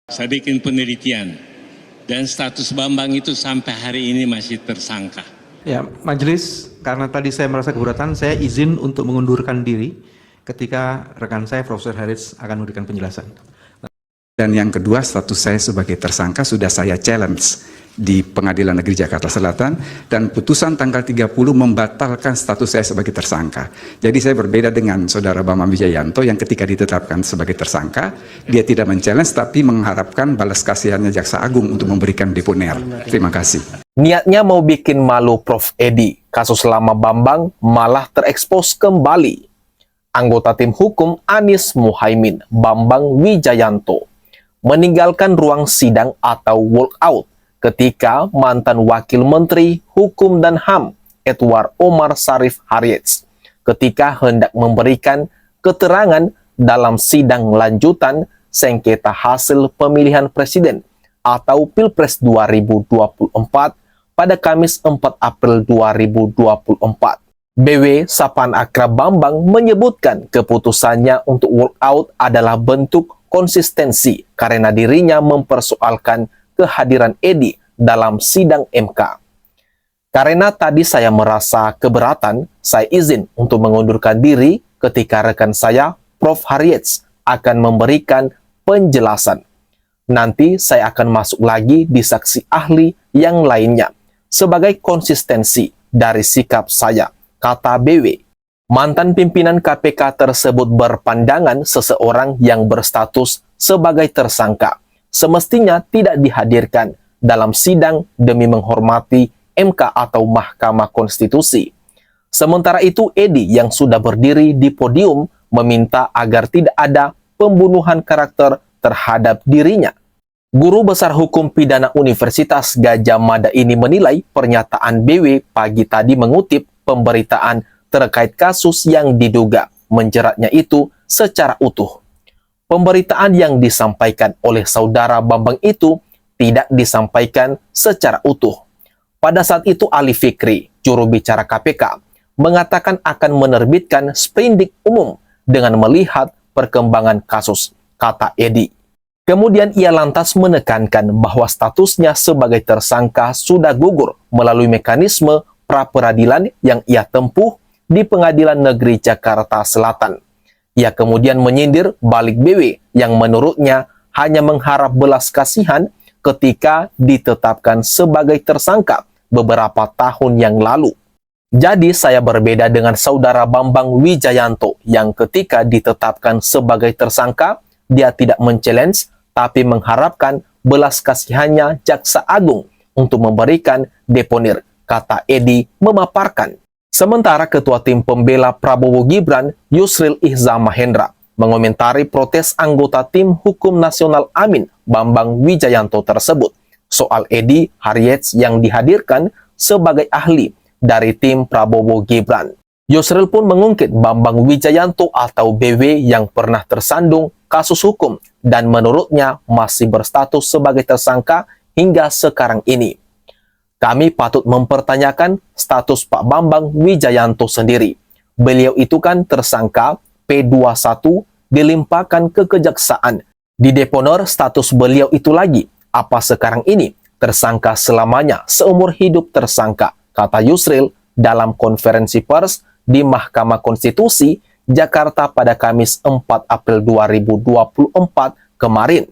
Saya bikin penelitian dan status Bambang itu sampai hari ini masih tersangka. Ya, majelis, karena tadi saya merasa keberatan, saya izin untuk mengundurkan diri ketika rekan saya Profesor Harits akan memberikan penjelasan. Dan yang kedua, status saya sebagai tersangka sudah saya challenge di Pengadilan Negeri Jakarta Selatan, dan putusan tanggal 30 membatalkan status saya sebagai tersangka. Jadi saya berbeda dengan saudara Bambang Wijayanto yang ketika ditetapkan sebagai tersangka, dia tidak men-challenge tapi mengharapkan balas kasihannya Jaksa Agung untuk memberikan deponer. Terima kasih. Niatnya mau bikin malu Prof. Edi, kasus lama Bambang malah terekspos kembali. Anggota tim hukum Anies Muhaimin, Bambang Wijayanto, meninggalkan ruang sidang atau walkout ketika mantan Wakil Menteri Hukum dan HAM Edward Omar Syarif Harits ketika hendak memberikan keterangan dalam sidang lanjutan sengketa hasil pemilihan presiden atau Pilpres 2024 pada Kamis 4 April 2024. BW Sapaan Akrab Bambang menyebutkan keputusannya untuk walkout adalah bentuk konsistensi karena dirinya mempersoalkan kehadiran Edi dalam sidang MK. Karena tadi saya merasa keberatan, saya izin untuk mengundurkan diri ketika rekan saya, Prof. Harits, akan memberikan penjelasan. Nanti saya akan masuk lagi di saksi ahli yang lainnya sebagai konsistensi dari sikap saya, kata BW. Mantan pimpinan KPK tersebut berpandangan seseorang yang berstatus sebagai tersangka semestinya tidak dihadirkan dalam sidang demi menghormati MK atau Mahkamah Konstitusi. Sementara itu, Edi yang sudah berdiri di podium meminta agar tidak ada pembunuhan karakter terhadap dirinya. Guru Besar Hukum Pidana Universitas Gadjah Mada ini menilai pernyataan BW pagi tadi mengutip pemberitaan terkait kasus yang diduga menjeratnya itu secara utuh. Pemberitaan yang disampaikan oleh saudara Bambang itu tidak disampaikan secara utuh. Pada saat itu Ali Fikri, juru bicara KPK, mengatakan akan menerbitkan sprindik umum dengan melihat perkembangan kasus, kata Edi. Kemudian ia lantas menekankan bahwa statusnya sebagai tersangka sudah gugur melalui mekanisme pra-peradilan yang ia tempuh di Pengadilan Negeri Jakarta Selatan. Ia kemudian menyindir balik BW yang menurutnya hanya mengharap belas kasihan ketika ditetapkan sebagai tersangka beberapa tahun yang lalu. Jadi saya berbeda dengan saudara Bambang Wijayanto yang ketika ditetapkan sebagai tersangka, dia tidak men-challenge tapi mengharapkan belas kasihannya Jaksa Agung untuk memberikan deponir, kata Edi memaparkan. Sementara Ketua Tim Pembela Prabowo Gibran, Yusril Ihza Mahendra, mengomentari protes anggota Tim Hukum Nasional Amin, Bambang Wijayanto tersebut soal Edi Harits yang dihadirkan sebagai ahli dari tim Prabowo Gibran. Yusril pun mengungkit Bambang Wijayanto atau BW yang pernah tersandung kasus hukum dan menurutnya masih berstatus sebagai tersangka hingga sekarang ini. Kami patut mempertanyakan status Pak Bambang Wijayanto sendiri. Beliau itu kan tersangka P21 dilimpahkan ke kejaksaan. Di deponor status beliau itu lagi. Apa sekarang ini tersangka selamanya seumur hidup tersangka, kata Yusril dalam konferensi pers di Mahkamah Konstitusi Jakarta pada Kamis 4 April 2024 kemarin.